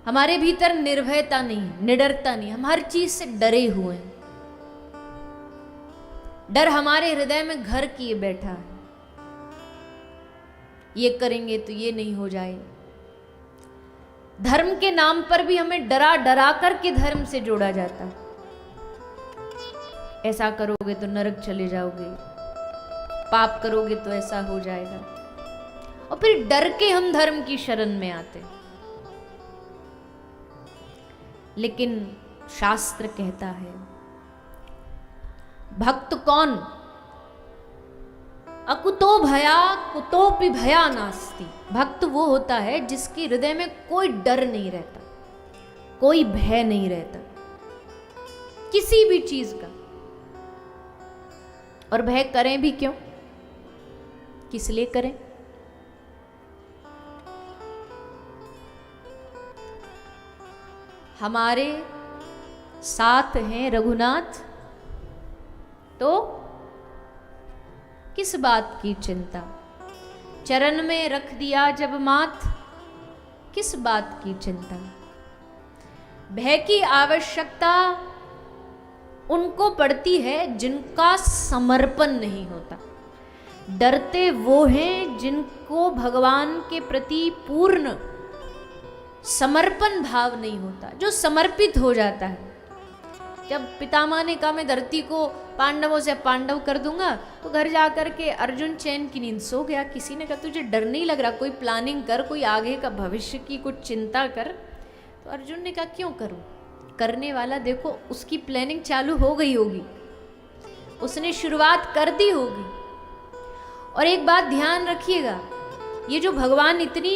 हमारे भीतर निर्भयता नहीं, निडरता नहीं, हम हर चीज से डरे हुए हैं। डर हमारे हृदय में घर किए बैठा है। ये करेंगे तो ये नहीं हो जाए। धर्म के नाम पर भी हमें डरा डरा करके धर्म से जोड़ा जाता है। ऐसा करोगे तो नरक चले जाओगे, पाप करोगे तो ऐसा हो जाएगा, और फिर डर के हम धर्म की शरण में आते। लेकिन शास्त्र कहता है भक्त कौन? अकुतो भया कुतोपि भया नास्ति। भक्त वो होता है जिसके हृदय में कोई डर नहीं रहता, कोई भय नहीं रहता किसी भी चीज का। और भय करें भी क्यों, किस लिए करें? हमारे साथ हैं रघुनाथ, तो किस बात की चिंता? चरण में रख दिया जब माथ, किस बात की चिंता? भय की आवश्यकता उनको पड़ती है जिनका समर्पण नहीं होता। डरते वो हैं जिनको भगवान के प्रति पूर्ण समर्पण भाव नहीं होता, जो समर्पित हो जाता है। जब पितामह ने कहा मैं धरती को पांडवों से पांडव कर दूंगा, तो घर जाकर के अर्जुन चैन की नींद सो गया। किसी ने कहा तुझे डर नहीं लग रहा, कोई प्लानिंग कर, कोई आगे का भविष्य की कुछ चिंता कर। तो अर्जुन ने कहा क्यों करूं? करने वाला देखो, उसकी प्लानिंग चालू हो गई होगी, उसने शुरुआत कर दी होगी। और एक बात ध्यान रखिएगा, ये जो भगवान इतनी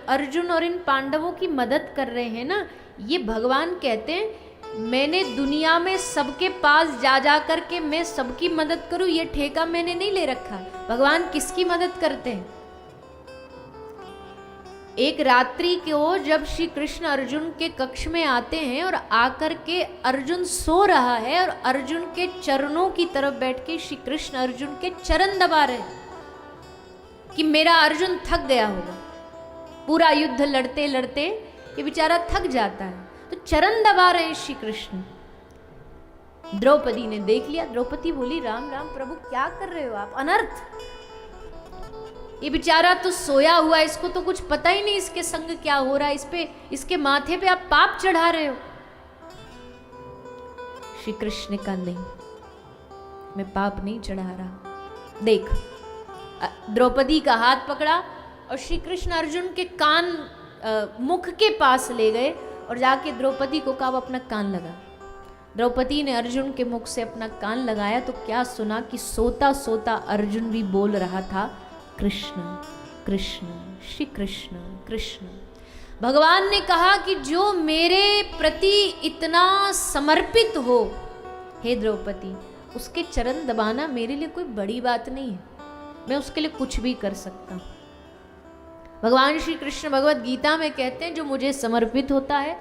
अर्जुन और इन पांडवों की मदद कर रहे हैं ना, ये भगवान कहते हैं मैंने दुनिया में सबके पास जा जा करके मैं सबकी मदद करूं, ये ठेका मैंने नहीं ले रखा। भगवान किसकी मदद करते हैं? एक रात्रि को जब श्री कृष्ण अर्जुन के कक्ष में आते हैं और आकर के अर्जुन सो रहा है और अर्जुन के चरणों की तरफ बैठ के श्री कृष्ण अर्जुन के चरण दबा रहे हैं कि मेरा अर्जुन थक गया होगा, पूरा युद्ध लड़ते लड़ते ये बेचारा थक जाता है, तो चरण दबा रहे हैं श्री कृष्ण। द्रौपदी ने देख लिया, द्रौपदी बोली राम राम प्रभु क्या कर रहे हो आप, अनर्थ। ये बेचारा तो सोया हुआ, इसको तो कुछ पता ही नहीं इसके संग क्या हो रहा है, इस पे इसके माथे पे आप पाप चढ़ा रहे हो। श्री कृष्ण का नहीं, मैं पाप नहीं चढ़ा रहा। देख, द्रौपदी का हाथ पकड़ा और श्री कृष्ण अर्जुन के कान मुख के पास ले गए और जाके द्रौपदी को कहा अपना कान लगा। द्रौपदी ने अर्जुन के मुख से अपना कान लगाया तो क्या सुना कि सोता सोता अर्जुन भी बोल रहा था कृष्ण कृष्ण श्री कृष्ण कृष्ण। भगवान ने कहा कि जो मेरे प्रति इतना समर्पित हो हे द्रौपदी, उसके चरण दबाना मेरे लिए कोई बड़ी बात नहीं है, मैं उसके लिए कुछ भी कर सकता हूँ। भगवान श्री कृष्ण भगवत गीता में कहते हैं जो मुझे समर्पित होता है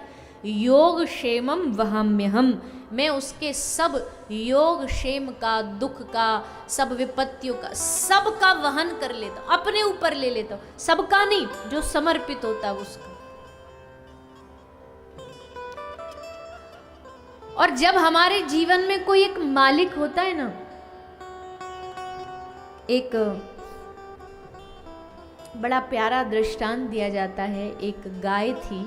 योग क्षेमम वहाम्यहम, मैं उसके सब योग क्षेम का, दुख का, सब विपत्तियों का, सबका वहन कर लेता हूं, अपने ऊपर ले लेता हूं। सबका नहीं, जो समर्पित होता है उसका। और जब हमारे जीवन में कोई एक मालिक होता है ना, एक बड़ा प्यारा दृष्टांत दिया जाता है। एक गाय थी,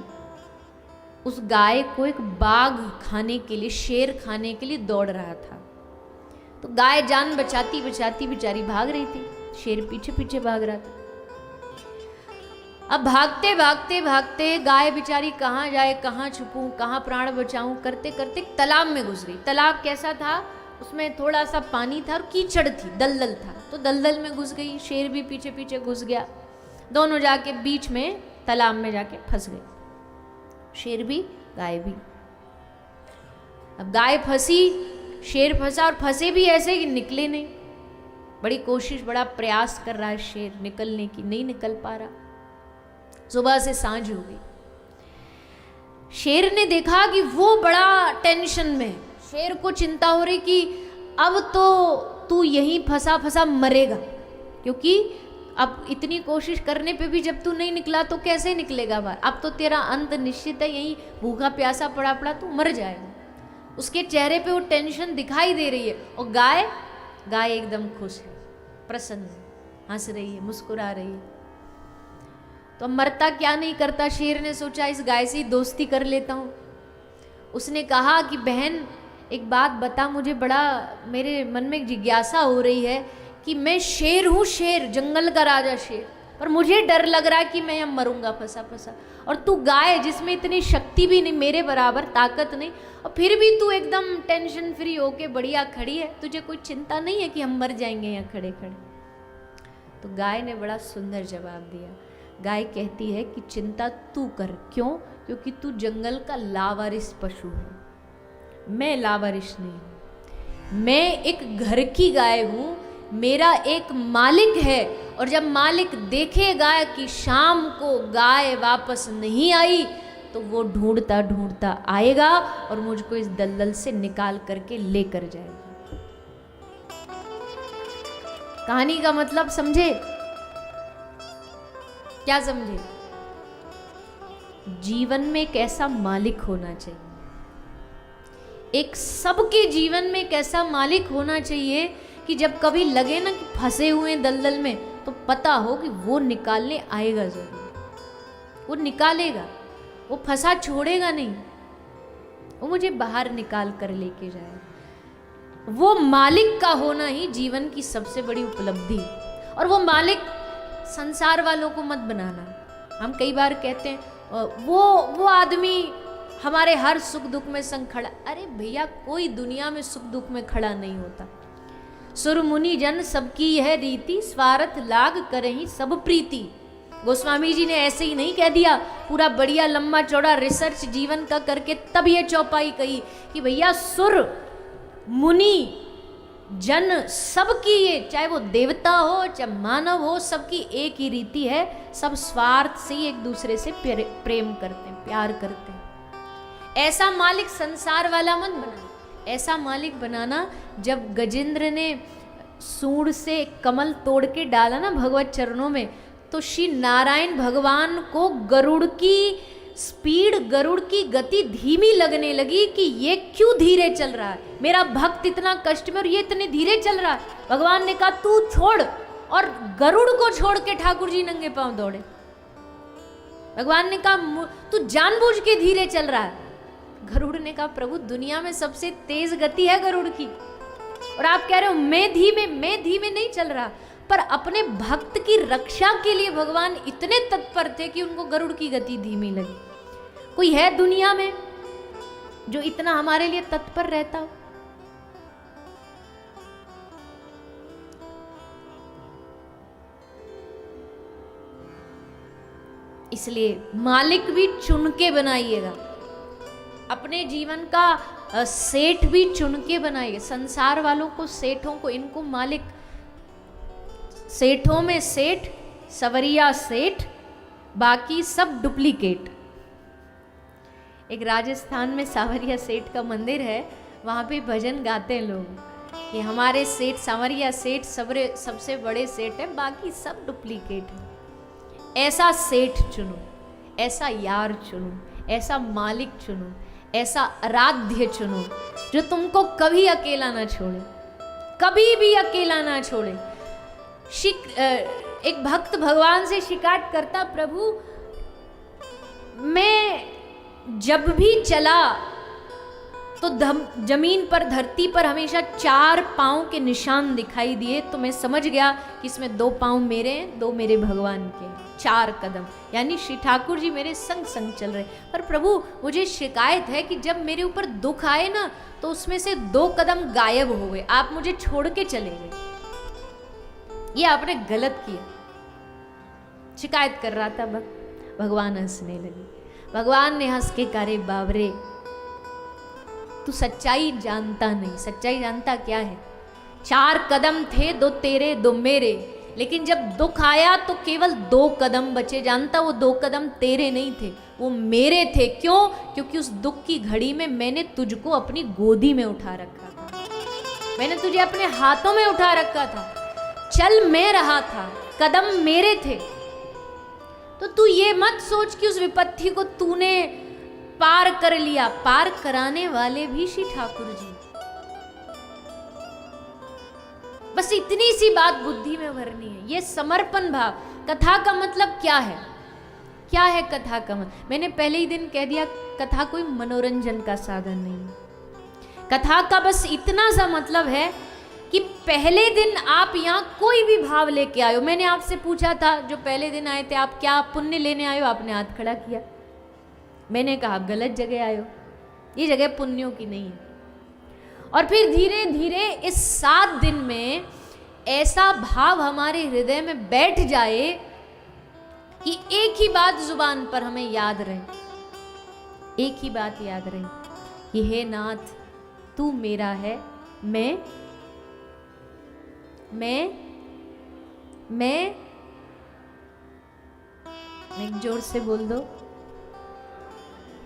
उस गाय को एक बाघ खाने के लिए, शेर खाने के लिए दौड़ रहा था। तो गाय जान बचाती बचाती बेचारी भाग रही थी, शेर पीछे पीछे भाग रहा था। अब भागते भागते भागते गाय बेचारी कहाँ जाए, कहाँ छुपूं, कहाँ प्राण बचाऊं करते करते तालाब में घुस गई। तालाब कैसा था, उसमें थोड़ा सा पानी था और कीचड़ थी, दलदल था, तो दलदल में घुस गई। शेर भी पीछे पीछे घुस गया, दोनों जाके बीच में तालाब में जाके फंस गए, शेर भी गाय भी। अब गाय फंसी, शेर फंसा, और फंसे भी ऐसे कि निकले नहीं। बड़ी कोशिश, बड़ा प्रयास कर रहा है शेर निकलने की, नहीं निकल पा रहा। सुबह से सांझ हो गई। शेर ने देखा कि वो बड़ा टेंशन में, शेर को चिंता हो रही कि अब तो तू यहीं फंसा फंसा मरेगा, क्योंकि अब इतनी कोशिश करने पे भी जब तू नहीं निकला तो कैसे निकलेगा बाहर? अब तो तेरा अंत निश्चित है, यही भूखा प्यासा पड़ा पड़ा तू मर जाएगा। उसके चेहरे पे वो टेंशन दिखाई दे रही है। और गाय, गाय एकदम खुश है, प्रसन्न है, हंस रही है, मुस्कुरा रही है। तो मरता क्या नहीं करता, शेर ने सोचा इस गाय से दोस्ती कर लेता हूँ। उसने कहा कि बहन एक बात बता, मुझे बड़ा मेरे मन में जिज्ञासा हो रही है कि मैं शेर हूँ, शेर, जंगल का राजा शेर, पर मुझे डर लग रहा है कि मैं यहाँ मरूंगा फंसा फंसा, और तू गाय जिसमें इतनी शक्ति भी नहीं, मेरे बराबर ताकत नहीं, और फिर भी तू एकदम टेंशन फ्री होके बढ़िया खड़ी है, तुझे कोई चिंता नहीं है कि हम मर जाएंगे यहाँ खड़े खड़े? तो गाय ने बड़ा सुंदर जवाब दिया। गाय कहती है कि चिंता तू कर। क्यों? क्योंकि तू जंगल का लावारिस पशु है, मैं लावारिस नहीं हूँ। मैं एक घर की गाय हूँ, मेरा एक मालिक है, और जब मालिक देखेगा कि शाम को गाय वापस नहीं आई तो वो ढूंढता ढूंढता आएगा और मुझको इस दलदल से निकाल करके लेकर जाएगा। कहानी का मतलब समझे? क्या समझे? जीवन में एक ऐसा मालिक होना चाहिए, एक सबके जीवन में एक ऐसा मालिक होना चाहिए कि जब कभी लगे ना कि फंसे हुए दलदल में, तो पता हो कि वो निकालने आएगा जरूर, वो निकालेगा, वो फंसा छोड़ेगा नहीं, वो मुझे बाहर निकाल कर लेके जाएगा। वो मालिक का होना ही जीवन की सबसे बड़ी उपलब्धि। और वो मालिक संसार वालों को मत बनाना। हम कई बार कहते हैं वो आदमी हमारे हर सुख दुख में संग खड़ा। अरे भैया, कोई दुनिया में सुख दुख में खड़ा नहीं होता। सुर मुनि जन सबकी यह रीति, स्वार्थ लाग करहीं सब प्रीति। गोस्वामी जी ने ऐसे ही नहीं कह दिया, पूरा बढ़िया लंबा चौड़ा रिसर्च जीवन का करके तब ये चौपाई कही कि भैया सुर मुनि जन सबकी, ये चाहे वो देवता हो चाहे मानव हो, सबकी एक ही रीति है, सब स्वार्थ से ही एक दूसरे से प्रेम करते हैं, प्यार करते हैं। ऐसा मालिक संसार वाला मत बनाना। ऐसा मालिक बनाना, जब गजेंद्र ने सूंड से कमल तोड़ के डाला ना भगवत चरणों में, तो श्री नारायण भगवान को गरुड़ की स्पीड, गरुड़ की गति धीमी लगने लगी कि ये क्यों धीरे चल रहा है, मेरा भक्त इतना कष्ट में और ये इतने धीरे चल रहा है। भगवान ने कहा तू छोड़, और गरुड़ को छोड़ के ठाकुर जी नंगे पांव दौड़े। भगवान ने कहा तू जानबूझ के धीरे चल रहा है। गरुड़ ने कहा प्रभु, दुनिया में सबसे तेज गति है गरुड़ की, और आप कह रहे हो मैं धीमे नहीं चल रहा। पर अपने भक्त की रक्षा के लिए भगवान इतने तत्पर थे कि उनको गरुड़ की गति धीमी लगी। कोई है दुनिया में जो इतना हमारे लिए तत्पर रहता हो? इसलिए मालिक भी चुन के बनाइएगा, अपने जीवन का सेठ भी चुन के बनाइए। संसार वालों को, सेठों को, इनको मालिक, सेठों में सेठ, सवरिया सेठ, बाकी सब डुप्लीकेट। एक राजस्थान में सावरिया सेठ का मंदिर है, वहाँ पे भजन गाते हैं लोग कि हमारे सेठ सावरिया सेठ सबसे बड़े सेठ हैं, बाकी सब डुप्लीकेट हैं। ऐसा सेठ चुनो, ऐसा यार चुनो, ऐसा मालिक चुनो, ऐसा आराध्य चुनो जो तुमको कभी अकेला ना छोड़े, कभी भी अकेला ना छोड़े। एक भक्त भगवान से शिकायत करता, प्रभु मैं जब भी चला तो जमीन पर, धरती पर हमेशा 4 पांव के निशान दिखाई दिए, तो मैं समझ गया कि इसमें 2 पांव मेरे हैं, 2 मेरे भगवान के। 4 कदम यानी श्री ठाकुर जी मेरे संग संग चल रहे। पर प्रभु मुझे शिकायत है कि जब मेरे ऊपर दुख आए ना, तो उसमें से 2 कदम गायब हो गए, आप मुझे छोड़ के चले गए, ये आपने गलत किया। शिकायत कर रहा था भगवान हंसने लगे। भगवान ने हंस के कहा, रे बाबरे तू सच्चाई जानता नहीं। सच्चाई जानता क्या है? 4 कदम थे, 2 तेरे 2 मेरे, लेकिन जब दुख आया तो केवल 2 कदम बचे। जानता, वो 2 कदम तेरे नहीं थे, वो मेरे थे। क्यों? क्योंकि उस दुख की घड़ी में मैंने तुझको अपनी गोदी में उठा रखा था, मैंने तुझे अपने हाथों में उठा रखा था। चल मैं रहा था, कदम मेरे थे। तो तू ये मत सोच कि उस विपत्ति को तूने पार कर लिया, पार कराने वाले भी श्री ठाकुर जी। बस इतनी सी बात बुद्धि में भरनी है, ये समर्पण भाव। कथा का मतलब क्या है? क्या है कथा का मतलब? मैंने पहले ही दिन कह दिया, कथा कोई मनोरंजन का साधन नहीं। कथा का बस इतना सा मतलब है कि पहले दिन आप यहाँ कोई भी भाव लेके आए हो। मैंने आपसे पूछा था, जो पहले दिन आए थे, आप क्या पुण्य लेने आए हो? आपने हाथ खड़ा किया। मैंने कहा आप गलत जगह आए हो, ये जगह पुण्यों की नहीं है। और फिर धीरे धीरे इस 7 दिन में ऐसा भाव हमारे हृदय में बैठ जाए कि एक ही बात जुबान पर हमें याद रहे, एक ही बात याद रहे कि हे नाथ तू मेरा है, मैं एक जोर से बोल दो,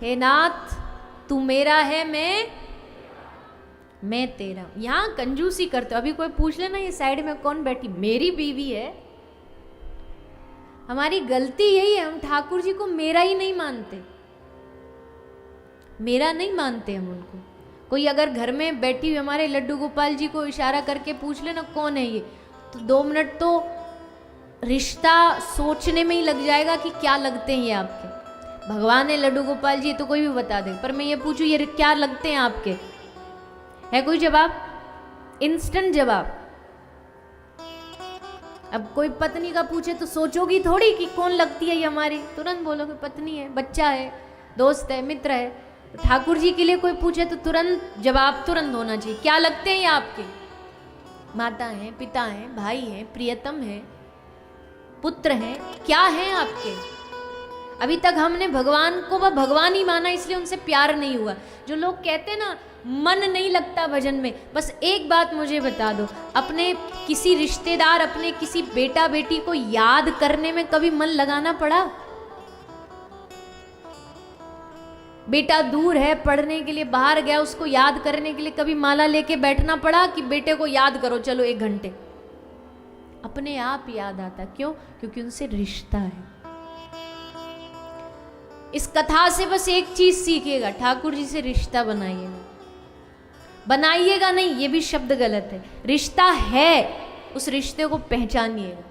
हे नाथ तू मेरा है, मैं तेरा। यहां कंजूसी करते हो। अभी कोई पूछ लेना ये साइड में कौन बैठी, मेरी बीवी है। हमारी गलती यही है, हम ठाकुर जी को मेरा ही नहीं मानते, मेरा नहीं मानते हम उनको। कोई अगर घर में बैठी हुई हमारे लड्डू गोपाल जी को इशारा करके पूछ लेना कौन है ये, तो 2 मिनट तो रिश्ता सोचने में ही लग जाएगा कि क्या लगते हैं ये आपके। भगवान है लड्डू गोपाल जी तो कोई भी बता दे, पर मैं ये पूछूं ये क्या लगते हैं आपके? है कोई जवाब? इंस्टेंट जवाब। अब कोई पत्नी का पूछे तो सोचोगी थोड़ी कि कौन लगती है ये हमारी, तुरंत बोलोगे पत्नी है, बच्चा है, दोस्त है, मित्र है। तो ठाकुर जी के लिए कोई पूछे तो तुरंत जवाब तुरंत होना चाहिए, क्या लगते हैं ये आपके? माता हैं, पिता हैं, भाई हैं, प्रियतम हैं, पुत्र हैं, क्या हैं आपके? अभी तक हमने भगवान को वह भगवान ही माना, इसलिए उनसे प्यार नहीं हुआ। जो लोग कहते हैं ना मन नहीं लगता भजन में, बस एक बात मुझे बता दो, अपने किसी रिश्तेदार, अपने किसी बेटा बेटी को याद करने में कभी मन लगाना पड़ा? बेटा दूर है, पढ़ने के लिए बाहर गया, उसको याद करने के लिए कभी माला लेके बैठना पड़ा कि बेटे को याद करो चलो 1 घंटे? अपने आप याद आता। क्यों? क्योंकि उनसे रिश्ता है। इस कथा से बस एक चीज सीखिएगा, ठाकुर जी से रिश्ता बनाइएगा। बनाइएगा नहीं, ये भी शब्द गलत है, रिश्ता है, उस रिश्ते को पहचानिएगा।